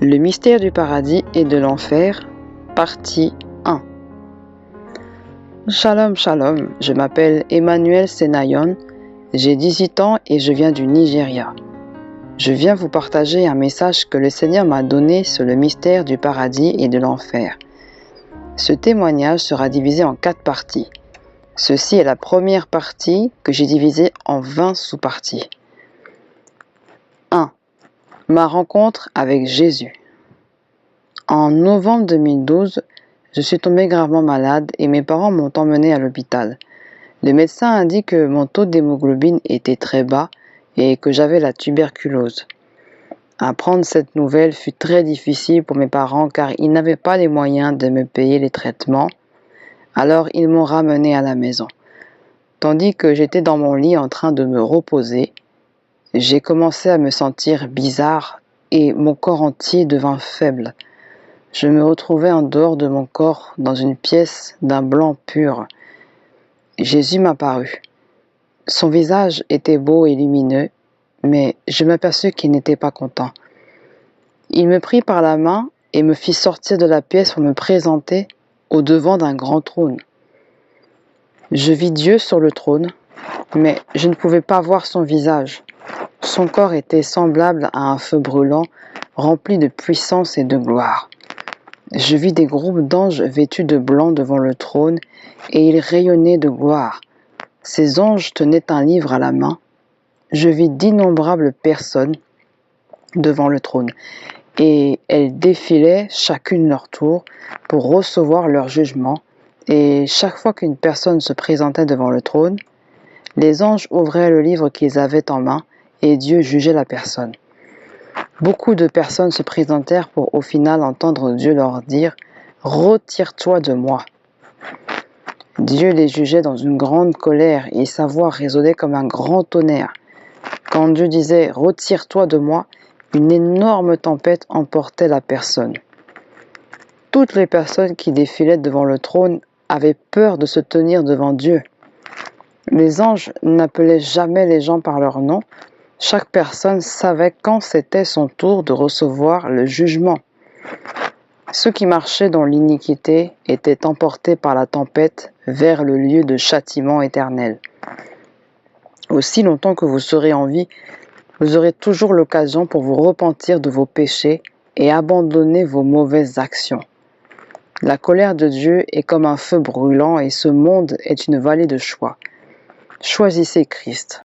Le mystère du paradis et de l'enfer, partie 1. Shalom, shalom, je m'appelle Emmanuel Senayon, j'ai 18 ans et je viens du Nigeria. Je viens vous partager un message que le Seigneur m'a donné sur le mystère du paradis et de l'enfer. Ce témoignage sera divisé en 4 parties. Ceci est la première partie que j'ai divisée en 20 sous-parties. 1. Ma rencontre avec Jésus. En novembre 2012, je suis tombée gravement malade et mes parents m'ont emmenée à l'hôpital. Le médecin a dit que mon taux d'hémoglobine était très bas et que j'avais la tuberculose. Apprendre cette nouvelle fut très difficile pour mes parents car ils n'avaient pas les moyens de me payer les traitements. Alors ils m'ont ramenée à la maison. Tandis que j'étais dans mon lit en train de me reposer, j'ai commencé à me sentir bizarre et mon corps entier devint faible. Je me retrouvais en dehors de mon corps, dans une pièce d'un blanc pur. Jésus m'apparut. Son visage était beau et lumineux, mais je m'aperçus qu'il n'était pas content. Il me prit par la main et me fit sortir de la pièce pour me présenter au devant d'un grand trône. Je vis Dieu sur le trône, mais je ne pouvais pas voir son visage. Son corps était semblable à un feu brûlant, rempli de puissance et de gloire. Je vis des groupes d'anges vêtus de blanc devant le trône, et ils rayonnaient de gloire. Ces anges tenaient un livre à la main. Je vis d'innombrables personnes devant le trône, et elles défilaient chacune leur tour pour recevoir leur jugement, et chaque fois qu'une personne se présentait devant le trône, les anges ouvraient le livre qu'ils avaient en main, et Dieu jugeait la personne. Beaucoup de personnes se présentèrent pour au final entendre Dieu leur dire « Retire-toi de moi ». Dieu les jugeait dans une grande colère et sa voix résonnait comme un grand tonnerre. Quand Dieu disait « Retire-toi de moi », une énorme tempête emportait la personne. Toutes les personnes qui défilaient devant le trône avaient peur de se tenir devant Dieu. Les anges n'appelaient jamais les gens par leur nom. Chaque personne savait quand c'était son tour de recevoir le jugement. Ceux qui marchaient dans l'iniquité étaient emportés par la tempête vers le lieu de châtiment éternel. Aussi longtemps que vous serez en vie, vous aurez toujours l'occasion pour vous repentir de vos péchés et abandonner vos mauvaises actions. La colère de Dieu est comme un feu brûlant et ce monde est une vallée de choix. Choisissez Christ.